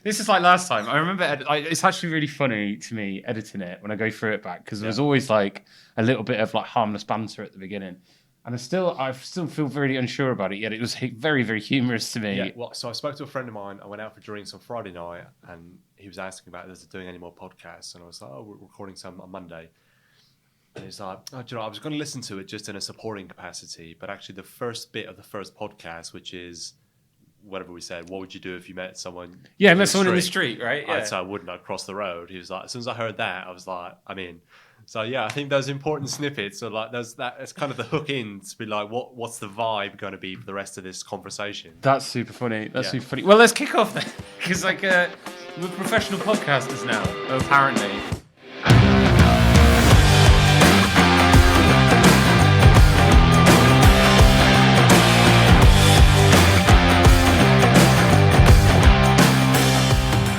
This is like last time. I remember it's actually really funny to me editing it when I go through it back because there was always like a little bit of like harmless banter at the beginning. And I still feel very unsure about it, yet it was very, very humorous to me. Yeah, well, so I spoke to a friend of mine. I went out for drinks on Friday night, and he was asking about us doing any more podcasts. And I was like, oh, we're recording some on Monday. And he's like, oh, do you know, I was going to listen to it just in a supporting capacity. But actually, the first bit of the first podcast, which is whatever we said, what would you do if you met someone? Yeah, met someone in the street, right? Yeah. I'd say I wouldn't. I'd cross the road. He was like, as soon as I heard that, I was like, I'm in. So yeah, I think those important snippets are like that's kind of the hook in to be like, what's the vibe going to be for the rest of this conversation? That's super funny. Super funny. Well, let's kick off then, because like we're professional podcasters now, apparently.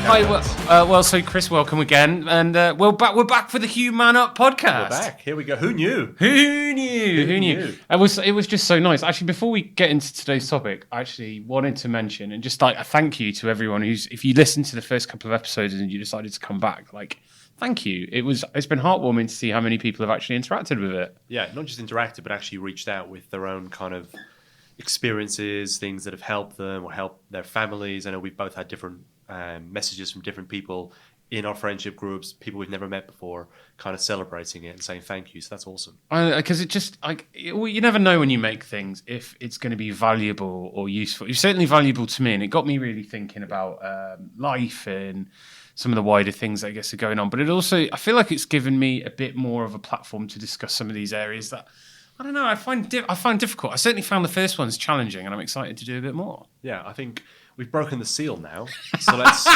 Hi, so Chris, welcome again, and we're back for the Hugh Man Up podcast. We're back. Here we go. Who knew? Who knew? It was just so nice. Actually, before we get into today's topic, I actually wanted to mention and just like a thank you to everyone if you listened to the first couple of episodes and you decided to come back, like thank you. It's been heartwarming to see how many people have actually interacted with it. Yeah, not just interacted, but actually reached out with their own kind of experiences, things that have helped them or helped their families. I know we've both had different messages from different people in our friendship groups, people we've never met before, kind of celebrating it and saying thank you. So that's awesome. Because it just you never know when you make things if it's going to be valuable or useful. It's certainly valuable to me, and it got me really thinking about life and some of the wider things I guess are going on. But it also, I feel like it's given me a bit more of a platform to discuss some of these areas that I don't know. I find difficult. I certainly found the first ones challenging, and I'm excited to do a bit more. Yeah, I think we've broken the seal now, so let's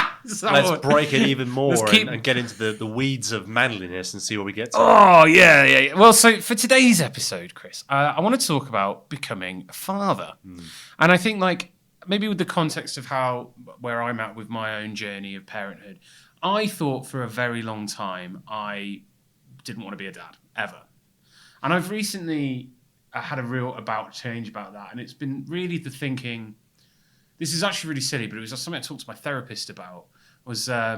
break it even more and get into the weeds of manliness and see where we get to. Oh, yeah. Well, so for today's episode, Chris, I want to talk about becoming a father. And I think, like, maybe with the context of where I'm at with my own journey of parenthood, I thought for a very long time I didn't want to be a dad, ever. And I've recently had a real change about that, and it's been really the thinking. This is actually really silly, but it was something I talked to my therapist about. Was do I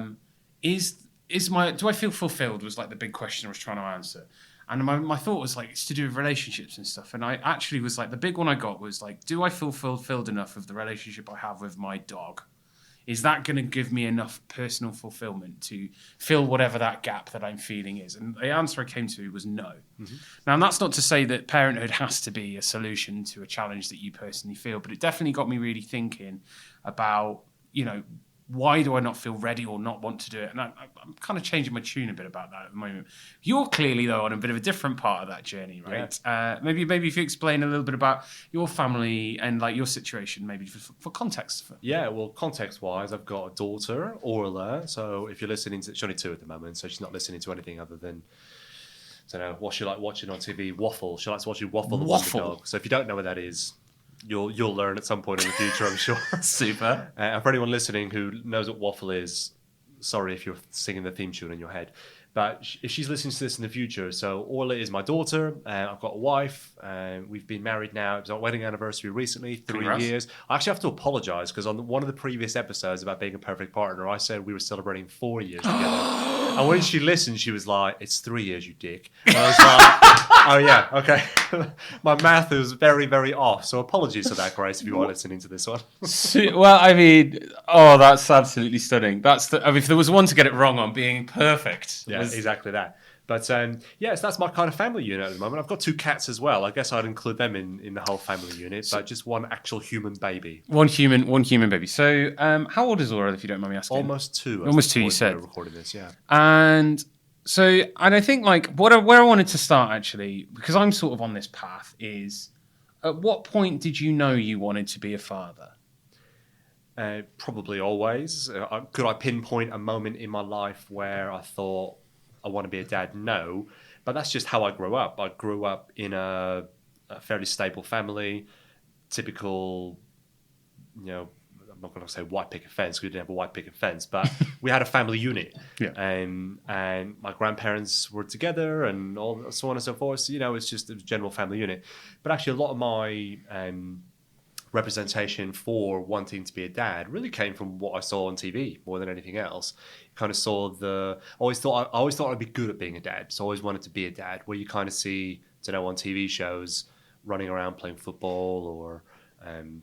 feel fulfilled? Was like the big question I was trying to answer, and my thought was like it's to do with relationships and stuff. And I actually was like the big one I got was like, do I feel fulfilled enough of the relationship I have with my dog? Is that going to give me enough personal fulfillment to fill whatever that gap that I'm feeling is? And the answer I came to was no. Mm-hmm. Now, that's not to say that parenthood has to be a solution to a challenge that you personally feel, but it definitely got me really thinking about, why do I not feel ready or not want to do it? And I'm kind of changing my tune a bit about that at the moment. You're clearly, though, on a bit of a different part of that journey, right? Yeah. Maybe if you explain a little bit about your family and like your situation, maybe for context. Yeah, well, context-wise, I've got a daughter, Orla. So if you're listening to, she's only 2 at the moment, so she's not listening to anything other than, I don't know, what she like watching on TV, Waffle. She likes watching Waffle the Wonder Dog. So if you don't know what that is, You'll learn at some point in the future, I'm sure. Super. And for anyone listening who knows what Waffle is, sorry if you're singing the theme tune in your head. But if she's listening to this in the future, so Orla is my daughter. I've got a wife. We've been married now. It was our wedding anniversary recently, 3 years. I actually have to apologise because on one of the previous episodes about being a perfect partner, I said we were celebrating 4 years together. And when she listened, she was like, it's 3 years, you dick. And I was like, oh yeah, okay. My math is very, very off. So apologies for that, Grace, if you are listening to this one. Well, I mean, that's absolutely stunning. If there was one to get it wrong on being perfect. Yeah, exactly that. But yes, that's my kind of family unit at the moment. I've got 2 cats as well. I guess I'd include them in the whole family unit, but just one actual human baby. One human baby. So how old is Laura, if you don't mind me asking? Almost 2. Almost 2, you said. We're recording this, yeah. And I think like where I wanted to start actually, because I'm sort of on this path, is at what point did you know you wanted to be a father? Probably always. Could I pinpoint a moment in my life where I thought I want to be a dad? No, but that's just how I grew up. I grew up in a fairly stable family, typical, I'm not going to say white picket fence because we didn't have a white picket fence, but we had a family unit. Yeah. And my grandparents were together and so on and so forth. So, it's just a general family unit. But actually a lot of my representation for wanting to be a dad really came from what I saw on TV more than anything else. Kind of saw I always thought I'd be good at being a dad, so I always wanted to be a dad. Where you kind of see, on TV shows, running around playing football or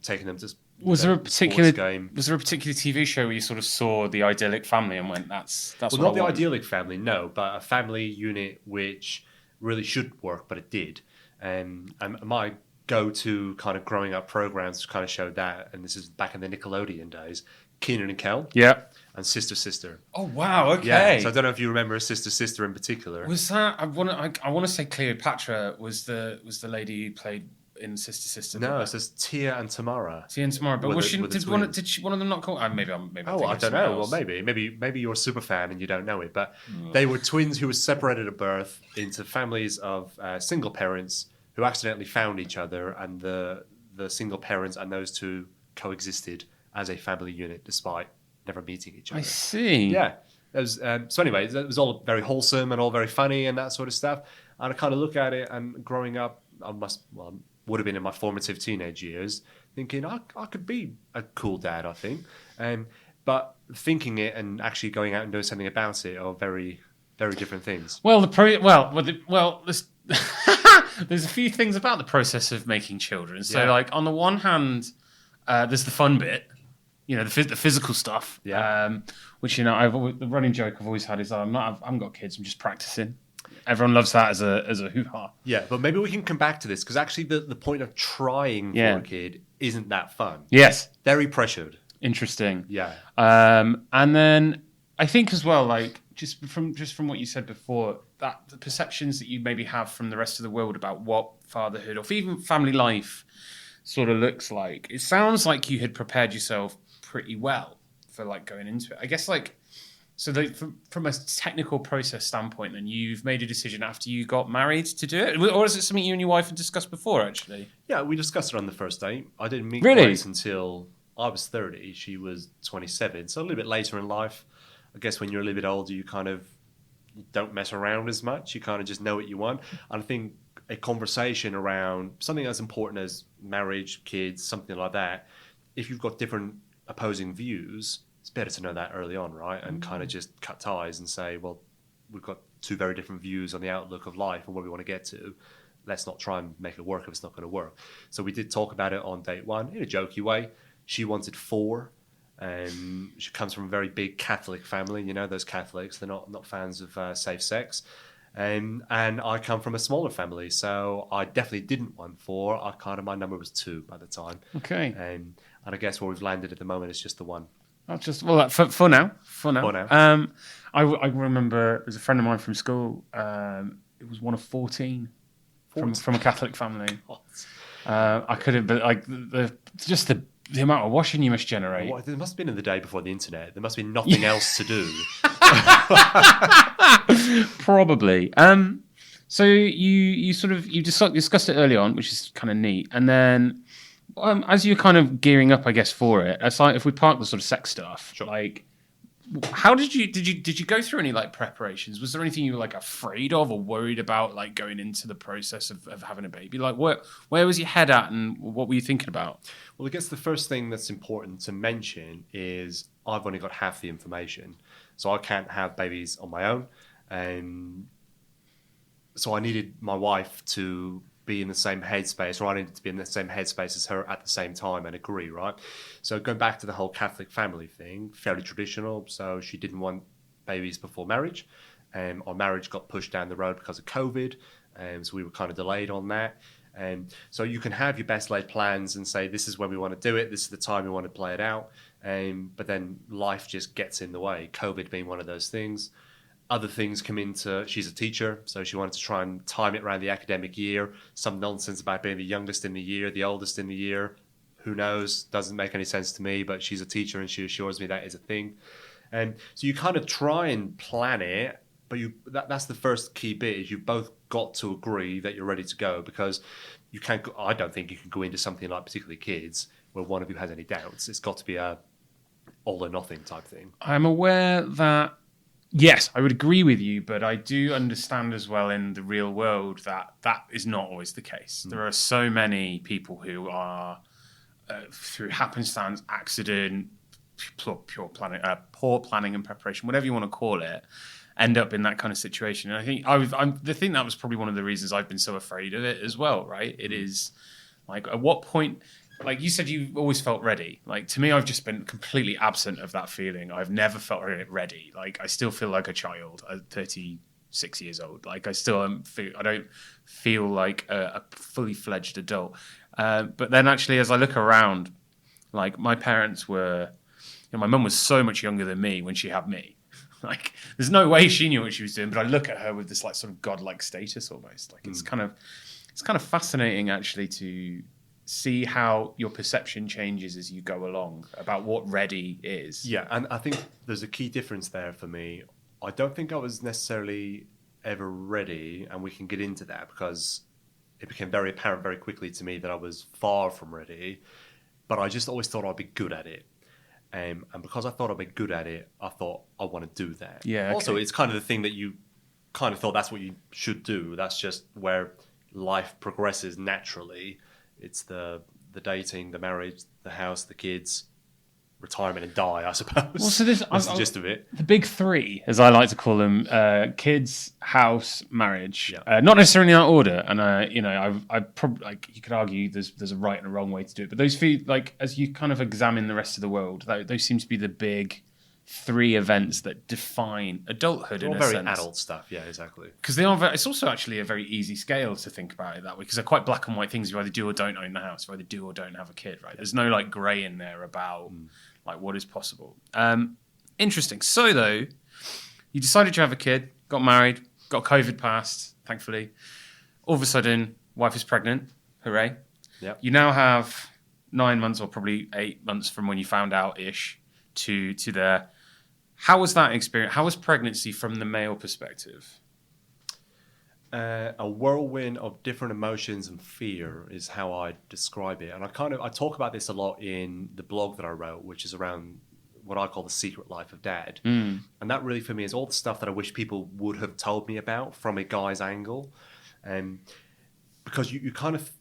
taking them to Was there a particular game. Was there a particular TV show where you sort of saw the idyllic family and went, "That's well, what not I the want"? idyllic family, no, but a family unit which really should work, but it did. And my go-to kind of growing up programs kind of showed that, and this is back in the Nickelodeon days. Keenan and Kel, Yeah. and Sister. Oh wow. Okay. Yeah. So I don't know if you remember Sister in particular. Was that I want to say Cleopatra was the lady who played in Sister? No, it says Tia and Tamara. Tia and Tamara, but did one of them not call? Maybe I'm. Oh, I don't know. Well, maybe you're a super fan and you don't know it, but they were twins who were separated at birth into families of single parents who accidentally found each other, and the single parents and those two coexisted as a family unit despite never meeting each other. I see. Yeah. It was, so anyway, it was all very wholesome and all very funny and that sort of stuff. And I kind of look at it, and growing up, would have been in my formative teenage years, thinking I could be a cool dad, I think. But thinking it and actually going out and doing something about it are very, very different things. Well, there's there's a few things about the process of making children. So, like on the one hand, there's the fun bit, the physical stuff. Yeah. Which the running joke I've always had is I haven't got kids. I'm just practicing. Everyone loves that as a hoo-ha. Yeah, but maybe we can come back to this, because actually the point of trying for a kid isn't that fun. Yes. Very pressured. Interesting. Yeah. And then I think as well, like just from what you said before, that the perceptions that you maybe have from the rest of the world about what fatherhood or even family life sort of looks like, it sounds like you had prepared yourself pretty well for like going into it. I guess like. So from a technical process standpoint, then you've made a decision after you got married to do it? Or is it something you and your wife had discussed before, actually? Yeah, we discussed it on the first date. I didn't meet Really? Grace until I was 30. She was 27. So a little bit later in life. I guess when you're a little bit older, you don't mess around as much. You kind of just know what you want. And I think a conversation around something as important as marriage, kids, something like that, if you've got different opposing views, it's better to know that early on, right? And kind of just cut ties and say, well, we've got two very different views on the outlook of life and where we want to get to. Let's not try and make it work if it's not going to work. So we did talk about it on date one in a jokey way. She wanted 4. She comes from a very big Catholic family. Those Catholics, they're not fans of safe sex. And I come from a smaller family, so I definitely didn't want 4. My number was 2 by the time. Okay. And I guess where we've landed at the moment is just the 1. For now. For now. I remember there's a friend of mine from school. It was one of 14 from a Catholic family. I couldn't, but like the amount of washing you must generate. Well, there must have been in the day before the internet. There must be nothing else to do. Probably. So you discussed it early on, which is kind of neat, and then. As you're kind of gearing up, I guess, for it, it's like if we park the sort of sex stuff, sure. Like, how did you go through any like preparations? Was there anything you were like afraid of or worried about, like going into the process of having a baby? Like, where was your head at, and what were you thinking about? Well, I guess the first thing that's important to mention is I've only got half the information, so I can't have babies on my own, and so I needed my wife to be in the same headspace, or I needed to be in the same headspace as her at the same time and agree, right? So going back to the whole Catholic family thing, fairly traditional. So she didn't want babies before marriage. Our marriage got pushed down the road because of COVID. So we were kind of delayed on that. So you can have your best laid plans and say, this is when we want to do it. This is the time we want to play it out. But then life just gets in the way. COVID being one of those things. Other things come into, she's a teacher, so she wanted to try and time it around the academic year. Some nonsense about being the youngest in the year, the oldest in the year. Who knows? Doesn't make any sense to me, but she's a teacher and she assures me that is a thing. And so you kind of try and plan it, but that's the first key bit, is you've both got to agree that you're ready to go, because you can't, I don't think you can go into something like particularly kids where one of you has any doubts. It's got to be a all or nothing type thing. I'm aware that yes, I would agree with you, but I do understand as well in the real world that is not always the case. There are so many people who are through happenstance, accident, poor planning and preparation, whatever you want to call it, end up in that kind of situation. And I think that was probably one of the reasons I've been so afraid of it as well, right? It is like, at what point, like you said, you've always felt ready. Like, to me, I've just been completely absent of that feeling. I've never felt ready. Like, I still feel like a child at 36 years old. Like, I don't feel like a fully fledged adult. But then actually, as I look around, like, my parents were, my mum was so much younger than me when she had me. Like, there's no way she knew what she was doing, but I look at her with this like sort of godlike status almost. Like, it's kind of fascinating actually to see how your perception changes as you go along about what ready is. Yeah, and I think there's a key difference there for me. I don't think I was necessarily ever ready, and we can get into that because it became very apparent very quickly to me that I was far from ready, but I just always thought I'd be good at it. And because I thought I'd be good at it, I thought I want to do that. Yeah. Okay. Also, it's kind of the thing that you kind of thought that's what you should do. That's just where life progresses naturally. It's the dating, the marriage, the house, the kids, retirement, and die, I suppose. Well, so that's the gist of it. The big three, as I like to call them: kids, house, marriage. Yeah. Not necessarily in that order. And I probably, like, you could argue there's a right and a wrong way to do it. But those feel like, as you kind of examine the rest of the world, those seem to be the big three events that define adulthood. They're in all a very sense. Adult stuff, yeah, exactly. Because it's also actually a very easy scale to think about it that way, because they're quite black and white things. You either do or don't own the house, you either do or don't have a kid, right? There's no like grey in there about like what is possible. Interesting. So though, you decided to have a kid, got married, got COVID passed, thankfully. All of a sudden, wife is pregnant. Hooray. Yep. You now have 9 months, or probably 8 months from when you found out-ish, to there. How was that experience? How was pregnancy from the male perspective? A whirlwind of different emotions and fear is how I describe it. And I talk about this a lot in the blog that I wrote, which is around what I call the secret life of dad. And that really for me is all the stuff that I wish people would have told me about from a guy's angle. Because you kind of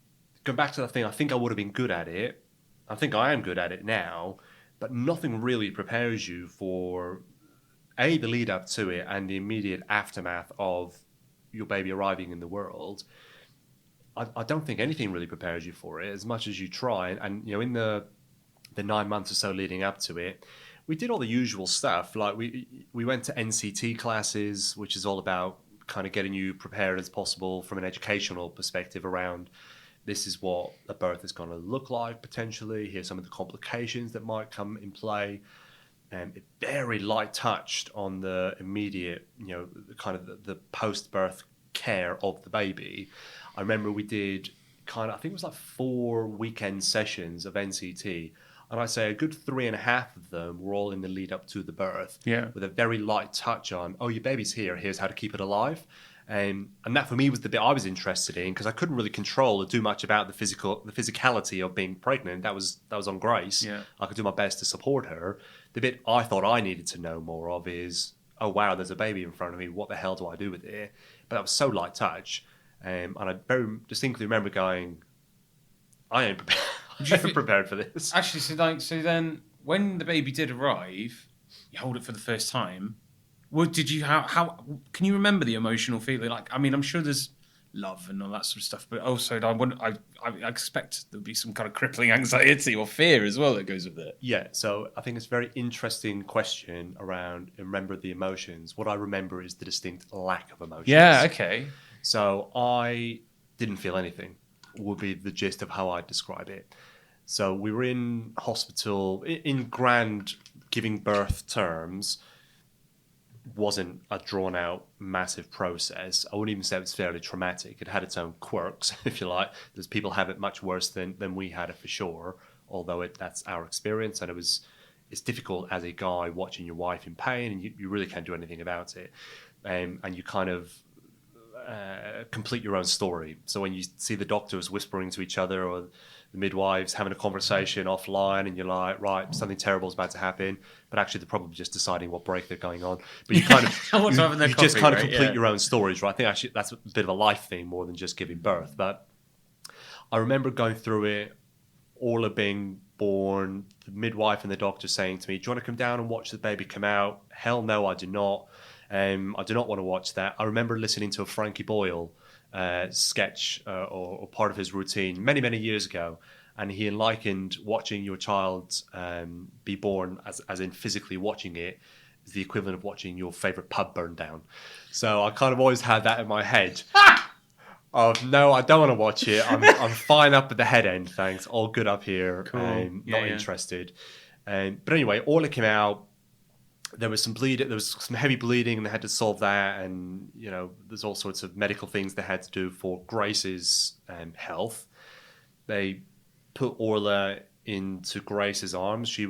go back to that thing, I think I would have been good at it. I think I am good at it now. But nothing really prepares you for, A, the lead up to it and the immediate aftermath of your baby arriving in the world. I don't think anything really prepares you for it as much as you try. And in the 9 months or so leading up to it, we did all the usual stuff. Like we went to NCT classes, which is all about kind of getting you prepared as possible from an educational perspective around this is what a birth is going to look like potentially. Here's some of the complications that might come in play. It very light touched on the immediate, kind of the post-birth care of the baby. I remember we did I think it was like 4 weekend sessions of NCT. And I'd say a good 3.5 of them were all in the lead up to the birth. Yeah. With a very light touch on, your baby's here. Here's how to keep it alive. And that for me was the bit I was interested in, because I couldn't really control or do much about the physicality of being pregnant. That was on Grace. Yeah. I could do my best to support her. The bit I thought I needed to know more of is, oh wow, there's a baby in front of me. What the hell do I do with it? But that was so light touch, and I very distinctly remember going, I ain't prepared for this. Actually, so then when the baby did arrive, you hold it for the first time. What did you how can you remember the emotional feeling? Like, I mean, I'm sure there's love and all that sort of stuff, but also I expect there'll be some kind of crippling anxiety or fear as well that goes with it. Yeah, so I think it's a very interesting question around remember the emotions. What I remember is the distinct lack of emotions. Yeah, okay. So I didn't feel anything, would be the gist of how I describe it. So we were in hospital, in grand giving birth terms, wasn't a drawn-out, massive process. I wouldn't even say it was fairly traumatic. It had its own quirks, if you like. There's people have it much worse than we had it for sure, although that's our experience, and it's difficult as a guy watching your wife in pain, and you really can't do anything about it. And you kind of complete your own story. So when you see the doctors whispering to each other or the midwives having a conversation offline, and you're like, right, something terrible is about to happen, but actually they're probably just deciding what break they're going on. But you kind of you just kind of complete your own stories, right? I think actually that's a bit of a life thing more than just giving birth. But I remember going through it Orla being born, the midwife and the doctor saying to me, "Do you want to come down and watch the baby come out?" Hell no, I do not. I do not want to watch that. I remember listening to a Frankie Boyle sketch or part of his routine many, many years ago, and he likened watching your child be born, as in physically watching it, is the equivalent of watching your favourite pub burn down. So I kind of always had that in my head. Of no, I don't want to watch it. I'm fine up at the head end, thanks. All good up here. Cool. Not interested. But anyway, Orla came out. There was some bleeding. There was some heavy bleeding, and they had to solve that. And there's all sorts of medical things they had to do for Grace's health. They put Orla into Grace's arms. She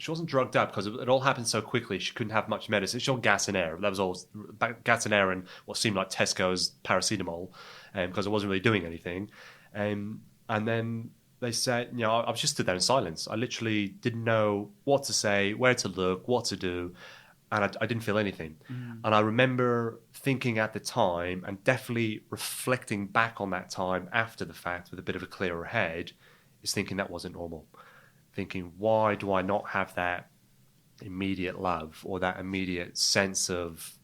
wasn't drugged up because it all happened so quickly. She couldn't have much medicine. She was on gas and air. That was all gas and air and what seemed like Tesco's paracetamol, because it wasn't really doing anything. And then they said, I was just stood there in silence. I literally didn't know what to say, where to look, what to do, and I didn't feel anything. And I remember thinking at the time, and definitely reflecting back on that time after the fact with a bit of a clearer head, is thinking that wasn't normal. Thinking, why do I not have that immediate love or that immediate sense of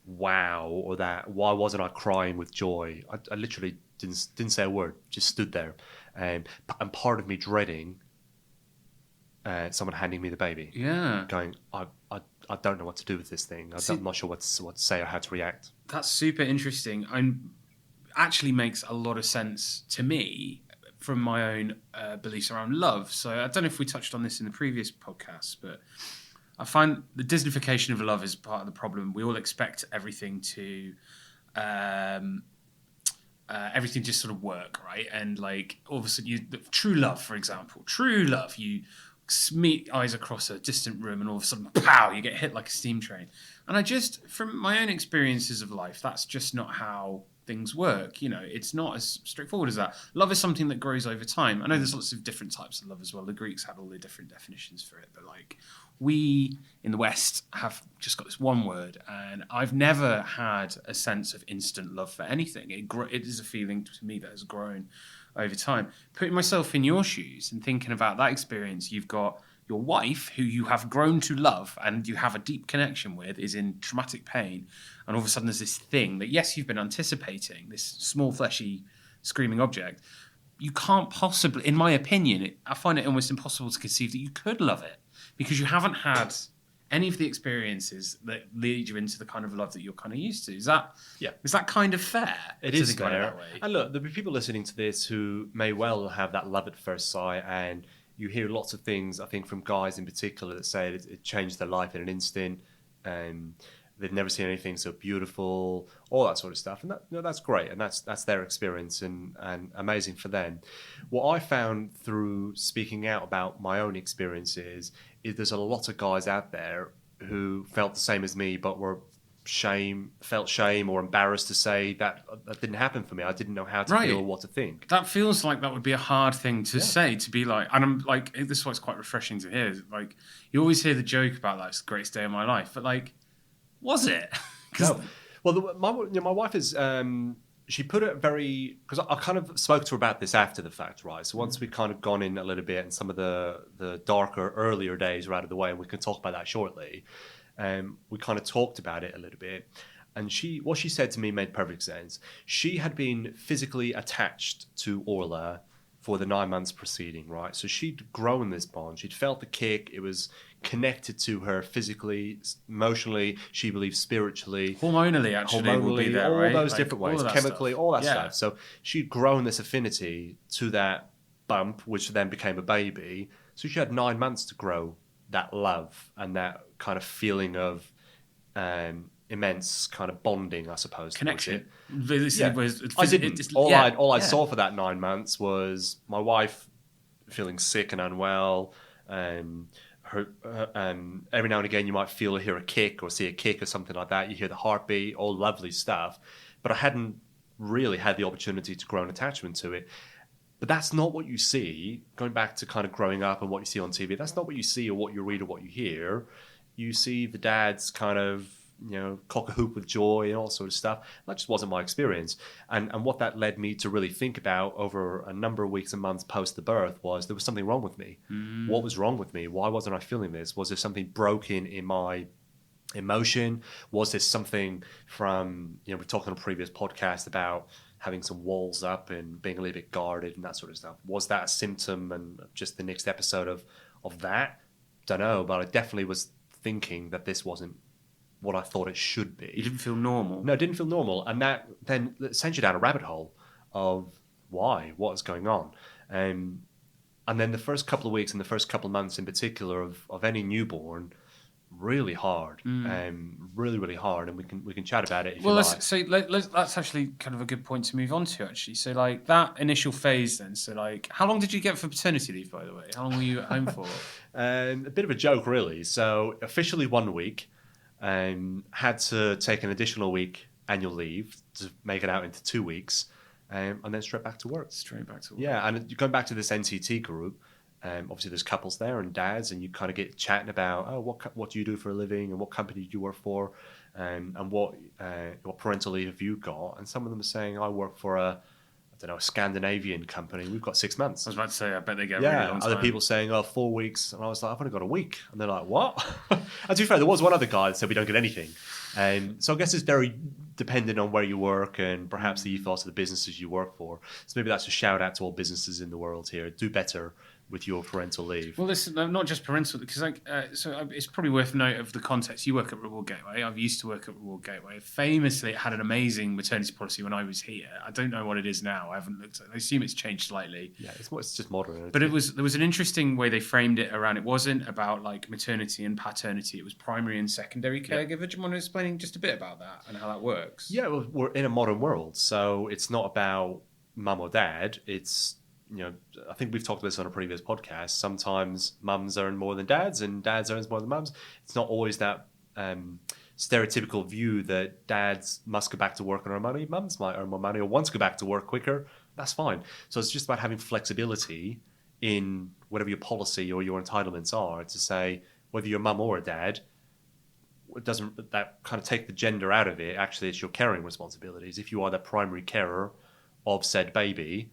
wow, or that why wasn't I crying with joy? I literally didn't say a word, just stood there, and part of me dreading someone handing me the baby. Yeah, going, I don't know what to do with this thing. I'm not sure what to say or how to react. That's super interesting, and actually makes a lot of sense to me from my own beliefs around love. So I don't know if we touched on this in the previous podcast, but I find the Disneyfication of love is part of the problem. We all expect everything to just sort of work, right? And like all of a sudden, true love, for example, you meet eyes across a distant room, and all of a sudden, pow, you get hit like a steam train. And from my own experiences of life, that's just not how things work. It's not as straightforward as that. Love is something that grows over time. I know there's lots of different types of love as well. The Greeks had all the different definitions for it, but like we in the West have just got this one word, and I've never had a sense of instant love for anything. It is a feeling to me that has grown over time. Putting myself in your shoes and thinking about that experience, you've got your wife, who you have grown to love and you have a deep connection with, is in traumatic pain. And all of a sudden there's this thing that, yes, you've been anticipating, this small, fleshy, screaming object. You can't possibly, in my opinion, I find it almost impossible to conceive that you could love it, because you haven't had any of the experiences that lead you into the kind of love that you're kind of used to. Is that kind of fair? It is fair. And look, there'll be people listening to this who may well have that love at first sight, and you hear lots of things, I think, from guys in particular that say it changed their life in an instant, and they've never seen anything so beautiful, all that sort of stuff. And that's great, and that's their experience, and amazing for them. What I found through speaking out about my own experiences is there's a lot of guys out there who felt the same as me, but felt shame or embarrassed to say that didn't happen for me. I didn't know how to feel or what to think. That feels like that would be a hard thing to say, to be like, and I'm like, this is what's quite refreshing to hear. Like, you always hear the joke about that, it's the greatest day of my life, but like, was it? No. Well, my wife is, she put it very, because I kind of spoke to her about this after the fact, right? So once we'd kind of gone in a little bit and some of the darker, earlier days were out of the way, and we can talk about that shortly, we kind of talked about it a little bit, and what she said to me made perfect sense. She had been physically attached to Orla for the 9 months preceding, right? So she'd grown this bond. She'd felt the kick. It was connected to her physically, emotionally, she believes spiritually. Hormonally, actually, will be there, all right? those different ways, chemically, stuff. all that stuff. So she'd grown this affinity to that bump, which then became a baby. So she had 9 months to grow that love and that kind of feeling of immense kind of bonding, I suppose. Connection. All I saw for that 9 months was my wife feeling sick and unwell, and every now and again you might hear a kick or see a kick or something like that. You hear the heartbeat, all lovely stuff. But I hadn't really had the opportunity to grow an attachment to it. But that's not what you see, going back to kind of growing up and what you see on TV. That's not what you see or what you read or what you hear. You see the dads kind of cock a hoop with joy and all sort of stuff. That just wasn't my experience. And what that led me to really think about over a number of weeks and months post the birth was there was something wrong with me. What was wrong with me? Why wasn't I feeling this? Was there something broken in my emotion? Was there something from, we're talking on a previous podcast about having some walls up and being a little bit guarded and that sort of stuff. Was that a symptom and just the next episode of that? Don't know, but I definitely was thinking that this wasn't what I thought it should be. You didn't feel normal? No, it didn't feel normal. And that then sends you down a rabbit hole of why, what's going on. And then the first couple of weeks and the first couple of months in particular of any newborn, really hard, really, really hard, and we can chat about it if you like. So that's actually kind of a good point to move on to, actually. So, like, that initial phase then, so, like, how long did you get for paternity leave, by the way? How long were you at home for? A bit of a joke, really. So, officially 1 week, had to take an additional week annual leave to make it out into 2 weeks, and then straight back to work. Straight back to work. Yeah, and going back to this NCT group, obviously there's couples there and dads, and you kind of get chatting about, what do you do for a living and what company do you work for, and what parental leave have you got? And some of them are saying, I work for a Scandinavian company. We've got 6 months. I was about to say, I bet they get a really long time. Other people saying, 4 weeks. And I was like, I've only got a week. And they're like, what? And to be fair, there was one other guy that said we don't get anything. So I guess it's very dependent on where you work and perhaps the ethos of the businesses you work for. So maybe that's a shout out to all businesses in the world here. Do better with your parental leave. Well, listen, not just parental, because it's probably worth note of the context. You work at Reward Gateway. I've used to work at Reward Gateway. Famously, it had an amazing maternity policy when I was here. I don't know what it is now. I haven't looked at it. I assume it's changed slightly. Yeah, it's just modern. But there was an interesting way they framed it around. It wasn't about like maternity and paternity. It was primary and secondary caregiver. Do you want to explain just a bit about that and how that works? Yeah, well, we're in a modern world, so it's not about mum or dad. It's I think we've talked about this on a previous podcast. Sometimes mums earn more than dads and dads earn more than mums. It's not always that stereotypical view that dads must go back to work and earn money. Mums might earn more money or want to go back to work quicker. That's fine. So it's just about having flexibility in whatever your policy or your entitlements are to say whether you're a mum or a dad, doesn't that kind of take the gender out of it. Actually, it's your caring responsibilities. If you are the primary carer of said baby,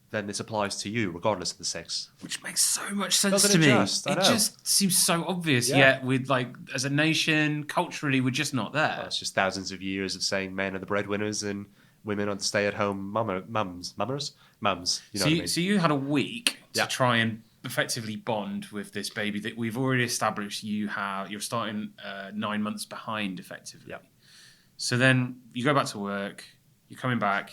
then this applies to you, regardless of the sex. Which makes so much sense Doesn't to me. It just seems so obvious, yet with as a nation, culturally, we're just not there. It's just thousands of years of saying men are the breadwinners and women are the stay-at-home mums. You know what I mean? So you had a week to try and effectively bond with this baby that we've already established you're starting 9 months behind, effectively. Yep. So then you go back to work. You're coming back.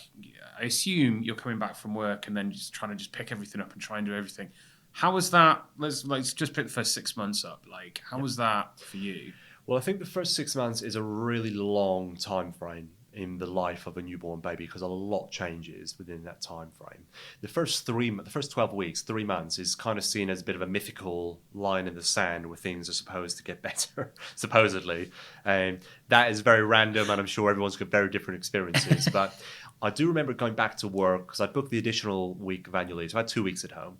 I assume you're coming back from work and then just trying to pick everything up and try and do everything. How was that? Let's just pick the first 6 months up. Like, how was that for you? Well, I think the first 6 months is a really long time frame in the life of a newborn baby because a lot changes within that time frame. The first 12 weeks, 3 months, is kind of seen as a bit of a mythical line in the sand where things are supposed to get better, supposedly. And that is very random, and I'm sure everyone's got very different experiences. But I do remember going back to work because I booked the additional week of annual leave. So I had 2 weeks at home.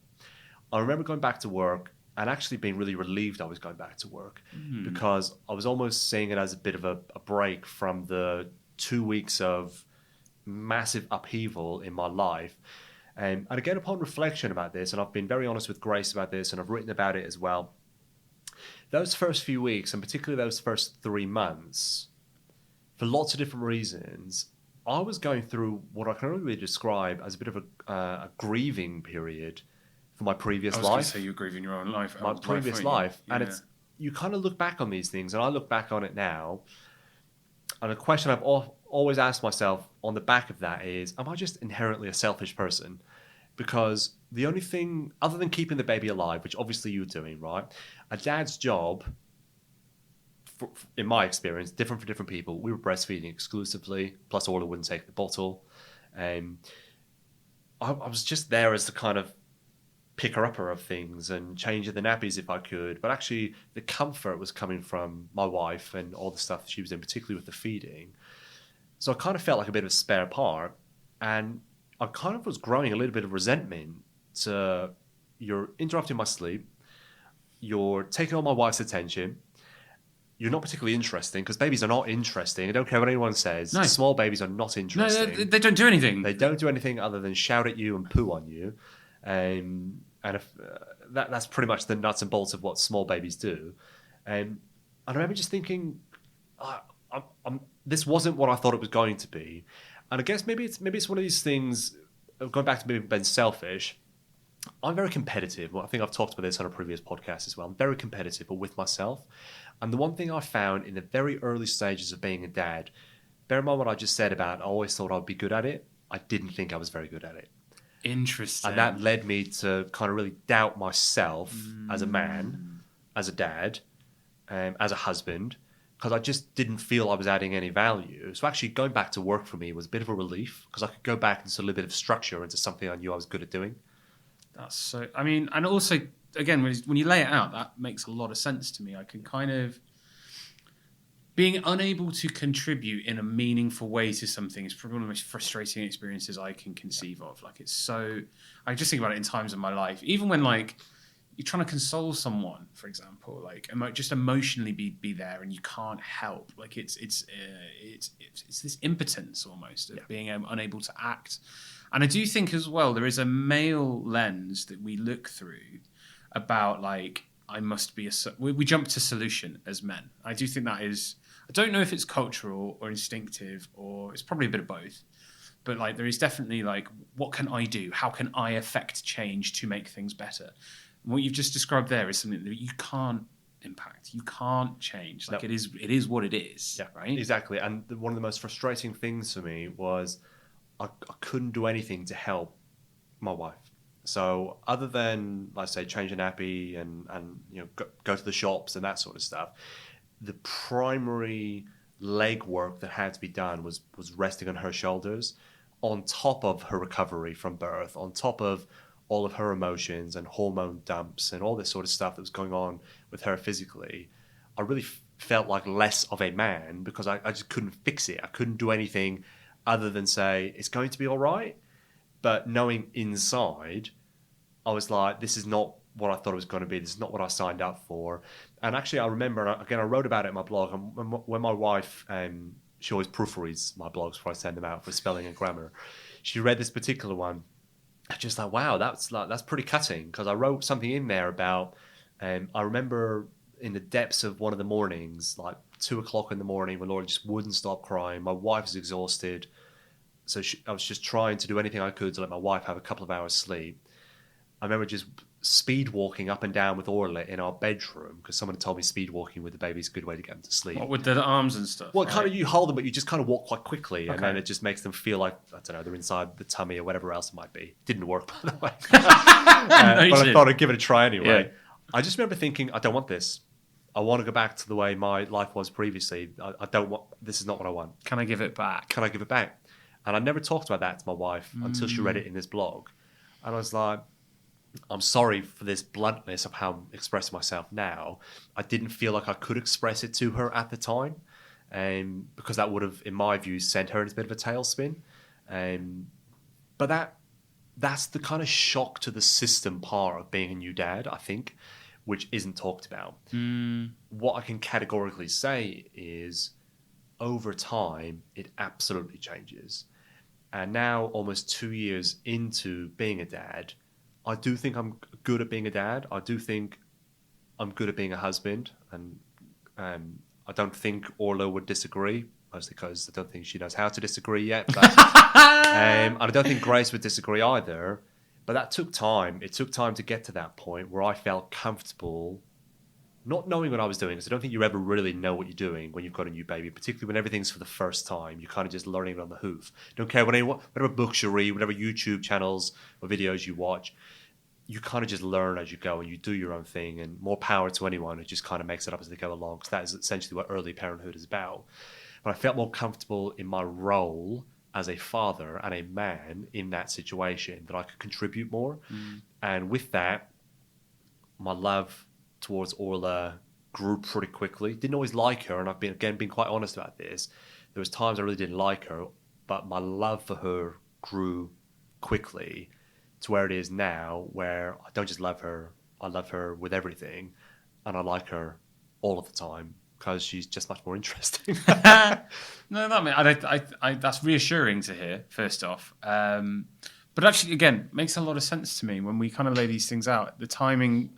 I remember going back to work and actually being really relieved I was going back to work because I was almost seeing it as a bit of a break from the 2 weeks of massive upheaval in my life. And again, upon reflection about this, and I've been very honest with Grace about this, and I've written about it as well, those first few weeks, and particularly those first 3 months, for lots of different reasons, I was going through what I can only really describe as a bit of a grieving period for my previous life. I was going to say you were grieving your own life. My previous life. Yeah. And you kind of look back on these things, and I look back on it now, and a question I've always asked myself on the back of that is, am I just inherently a selfish person? Because the only thing, other than keeping the baby alive, which obviously you're doing, right? A dad's job, in my experience, different for different people. We were breastfeeding exclusively, plus Orla wouldn't take the bottle. I was just there as the kind of picker-upper of things and changing the nappies if I could. But actually, the comfort was coming from my wife and all the stuff that she was doing, particularly with the feeding. So I kind of felt like a bit of a spare part. And I kind of was growing a little bit of resentment to, you're interrupting my sleep, you're taking all my wife's attention, you're not particularly interesting, because babies are not interesting. I don't care what anyone says. No. Small babies are not No, interesting. they don't do anything. They don't do anything other than shout at you and poo on you. And if, that's pretty much the nuts and bolts of what small babies do. And I remember just thinking, this wasn't what I thought it was going to be. And I guess maybe it's one of these things, going back to maybe being selfish, I'm very competitive. Well, I think I've talked about this on a previous podcast as well. I'm very competitive, but with myself. And the one thing I found in the very early stages of being a dad, bear in mind what I just said about I always thought I'd be good at it. I didn't think I was very good at it. Interesting. And that led me to kind of really doubt myself as a man, as a dad, as a husband, because I just didn't feel I was adding any value. So actually going back to work for me was a bit of a relief, because I could go back into a little bit of structure into something I knew I was good at doing. That's so... I mean, and also, again, when you lay it out, that makes a lot of sense to me. I can kind of... Being unable to contribute in a meaningful way to something is probably one of the most frustrating experiences I can conceive of. Like, it's so... I just think about it in times of my life. Even when, like, you're trying to console someone, for example, like, just emotionally be there and you can't help. Like, it's this impotence almost of being unable to act. And I do think as well, there is a male lens that we look through about, like, I must be we jump to solution as men. I do think that is... I don't know if it's cultural or instinctive, or it's probably a bit of both. But, like, there is definitely, like, what can I do? How can I affect change to make things better? And what you've just described there is something that you can't impact. You can't change. Like, it is what it is, right? Exactly. And one of the most frustrating things for me was I couldn't do anything to help my wife. So other than, let's say, change a nappy and go to the shops and that sort of stuff, the primary legwork that had to be done was resting on her shoulders, on top of her recovery from birth, on top of all of her emotions and hormone dumps and all this sort of stuff that was going on with her physically. I really felt like less of a man because I just couldn't fix it. I couldn't do anything other than say, it's going to be all right. But knowing inside, I was like, this is not what I thought it was going to be. This is not what I signed up for. And actually, I remember, again, I wrote about it in my blog. And when my wife, she always proofreads my blogs before I send them out for spelling and grammar. She read this particular one. I just like, wow, that's pretty cutting. Because I wrote something in there about, I remember in the depths of one of the mornings, like 2:00 in the morning, when Laura just wouldn't stop crying. My wife was exhausted. So I was just trying to do anything I could to let my wife have a couple of hours sleep. I remember just speed walking up and down with Orla in our bedroom because someone had told me speed walking with the baby is a good way to get them to sleep. What, with their arms and stuff? Well, kind of you hold them, but you just kind of walk quite quickly, and Okay. then it just makes them feel like, I don't know, they're inside the tummy or whatever else it might be. Didn't work, by the way. But I thought I'd give it a try anyway. Yeah. I just remember thinking, I don't want this. I want to go back to the way my life was previously. I don't want, this is not what I want. Can I give it back? Can I give it back? And I never talked about that to my wife until she read it in this blog. And I was like, I'm sorry for this bluntness of how I'm expressing myself now. I didn't feel like I could express it to her at the time, because that would have, in my view, sent her in a bit of a tailspin. But that's the kind of shock to the system part of being a new dad, I think, which isn't talked about. What I can categorically say is, over time, it absolutely changes. And now, almost 2 years into being a dad, I do think I'm good at being a dad. I do think I'm good at being a husband. And I don't think Orla would disagree, mostly because I don't think she knows how to disagree yet. But, and I don't think Grace would disagree either. But that took time. It took time to get to that point where I felt comfortable not knowing what I was doing, because I don't think you ever really know what you're doing when you've got a new baby, particularly when everything's for the first time. You're kind of just learning it on the hoof. Don't care whatever books you read, whatever YouTube channels or videos you watch, you kind of just learn as you go and you do your own thing, and more power to anyone who just kind of makes it up as they go along, because that is essentially what early parenthood is about. But I felt more comfortable in my role as a father and a man in that situation that I could contribute more. And with that, my love towards Orla grew pretty quickly. Didn't always like her, and I've been quite honest about this. There was times I really didn't like her, but my love for her grew quickly to where it is now, where I don't just love her, I love her with everything, and I like her all of the time, because she's just much more interesting. No, that's reassuring to hear, first off. But actually, again, makes a lot of sense to me when we kind of lay these things out. The timing,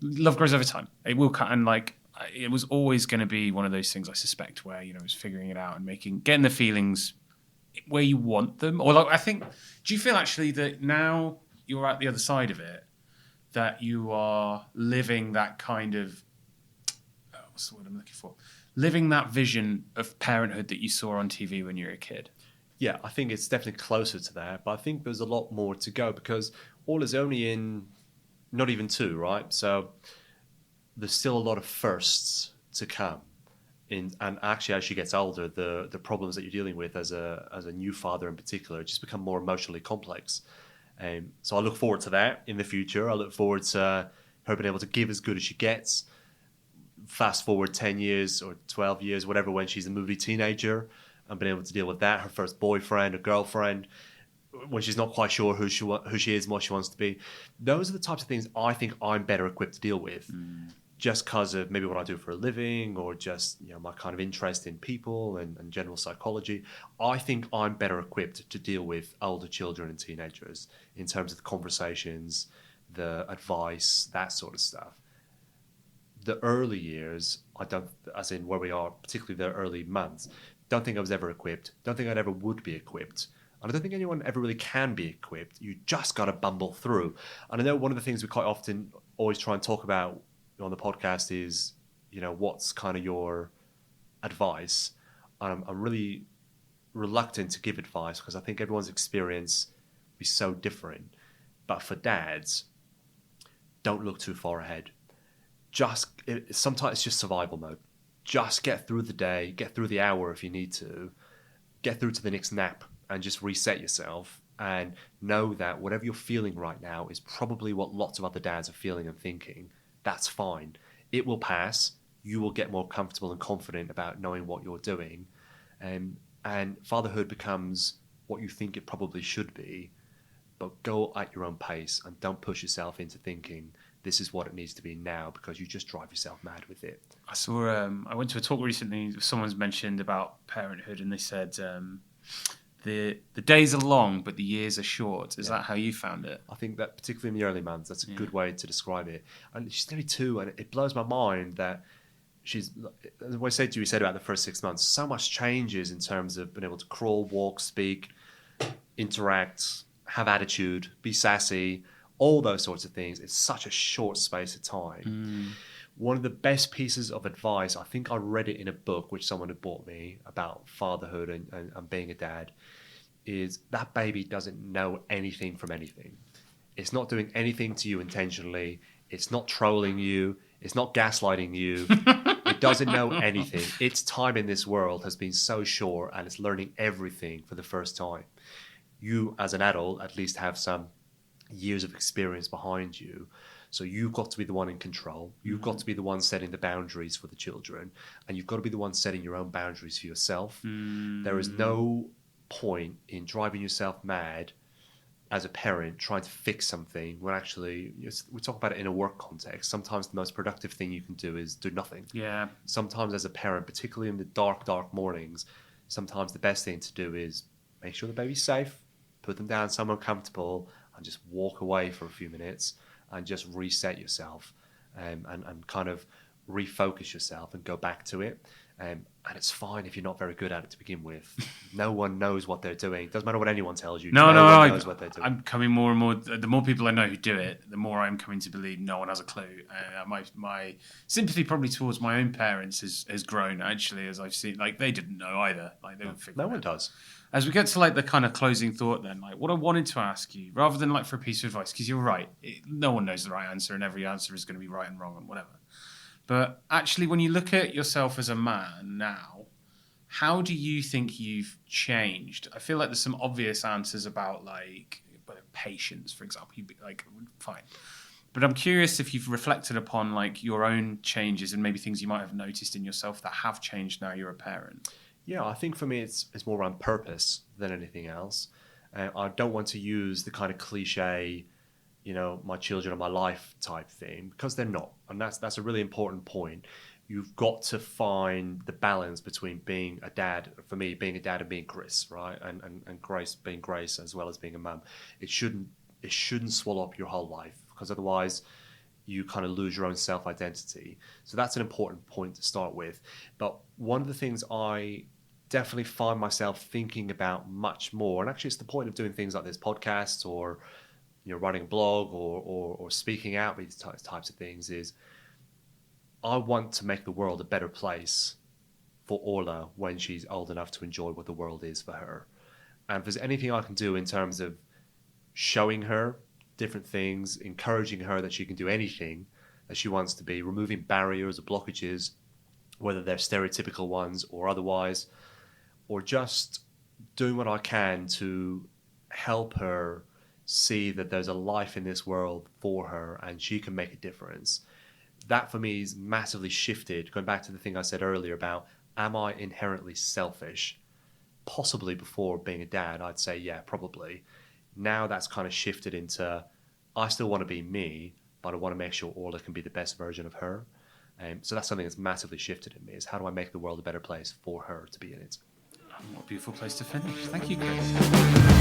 love grows over time. It will cut, and like it was always going to be one of those things, I suspect, where it was figuring it out and getting the feelings where you want them. Or like, I think, do you feel actually that now you're at the other side of it, that you are living that kind of, what's the word I'm looking for? Living that vision of parenthood that you saw on TV when you were a kid? Yeah, I think it's definitely closer to that, but I think there's a lot more to go because all is only in not even 2, right? So there's still a lot of firsts to come. And actually, as she gets older, the problems that you're dealing with as a new father in particular just become more emotionally complex. So I look forward to that in the future. I look forward to her being able to give as good as she gets. Fast forward 10 years or 12 years, whatever, when she's a movie teenager, and being able to deal with that, her first boyfriend or girlfriend, when she's not quite sure who she is and what she wants to be. Those are the types of things I think I'm better equipped to deal with, just because of maybe what I do for a living or just my kind of interest in people and general psychology. I think I'm better equipped to deal with older children and teenagers in terms of the conversations, the advice, that sort of stuff. The early years, I don't, as in where we are, particularly the early months, don't think I was ever equipped. Don't think I ever would be equipped. And I don't think anyone ever really can be equipped. You just got to bumble through. And I know one of the things we quite often always try and talk about on the podcast is, what's kind of your advice? And I'm really reluctant to give advice because I think everyone's experience is so different. But for dads, don't look too far ahead. Sometimes it's just survival mode. Just get through the day, get through the hour if you need to, get through to the next nap and just reset yourself and know that whatever you're feeling right now is probably what lots of other dads are feeling and thinking. That's fine. It will pass. You will get more comfortable and confident about knowing what you're doing. And fatherhood becomes what you think it probably should be, but go at your own pace and don't push yourself into thinking this is what it needs to be now, because you just drive yourself mad with it. I went to a talk recently. Someone's mentioned about parenthood, and they said the days are long, but the years are short. Is that how you found it? I think that particularly in the early months, that's a good way to describe it. And she's nearly 2, and it blows my mind that she's, what I said to you, said about the first 6 months, so much changes in terms of being able to crawl, walk, speak, interact, have attitude, be sassy, all those sorts of things. It's such a short space of time. One of the best pieces of advice, I think I read it in a book which someone had bought me about fatherhood and being a dad, is that baby doesn't know anything from anything. It's not doing anything to you intentionally. It's not trolling you. It's not gaslighting you. It doesn't know anything. Its time in this world has been so short, and it's learning everything for the first time. You, as an adult, at least have some years of experience behind you. So you've got to be the one in control. You've got to be the one setting the boundaries for the children. And you've got to be the one setting your own boundaries for yourself. There is no point in driving yourself mad as a parent trying to fix something when actually, we talk about it in a work context. Sometimes the most productive thing you can do is do nothing. Yeah. Sometimes as a parent, particularly in the dark mornings, sometimes the best thing to do is make sure the baby's safe, put them down somewhere comfortable, and just walk away for a few minutes and just reset yourself and kind of refocus yourself and go back to it. And it's fine if you're not very good at it to begin with. No one knows what they're doing. Doesn't matter what anyone tells you. No one knows what they're doing. I'm coming more and more. The more people I know who do it, the more I'm coming to believe no one has a clue. My sympathy probably towards my own parents has grown actually, as I've seen. Like they didn't know either. Like they would figure. No one does. As we get to like the kind of closing thought, then like what I wanted to ask you, rather than like for a piece of advice, because you're right, no one knows the right answer, and every answer is going to be right and wrong and whatever. But actually, when you look at yourself as a man now, how do you think you've changed? I feel like there's some obvious answers about like patience, for example. You'd be like, fine. But I'm curious if you've reflected upon like your own changes and maybe things you might have noticed in yourself that have changed now you're a parent. Yeah, I think for me it's more around purpose than anything else. I don't want to use the kind of cliche, my children are my life type thing, because they're not. And that's a really important point. you've got to find the balance between being a dad, for me, being a dad and being Chris, right? And Grace being Grace as well as being a mum. It shouldn't swallow up your whole life, because otherwise you kind of lose your own self-identity. So that's an important point to start with. But one of the things I definitely find myself thinking about much more, and actually it's the point of doing things like this podcast, or writing a blog, or speaking out, these types of things, is I want to make the world a better place for Orla when she's old enough to enjoy what the world is for her. And if there's anything I can do in terms of showing her different things, encouraging her that she can do anything that she wants to be, removing barriers or blockages, whether they're stereotypical ones or otherwise, or just doing what I can to help her see that there's a life in this world for her and she can make a difference. That for me is massively shifted, going back to the thing I said earlier about, am I inherently selfish? Possibly before being a dad, I'd say, yeah, probably. Now that's kind of shifted into, I still want to be me, but I want to make sure Orla can be the best version of her. So that's something that's massively shifted in me, is how do I make the world a better place for her to be in it? What a beautiful place to finish. Thank you, Chris.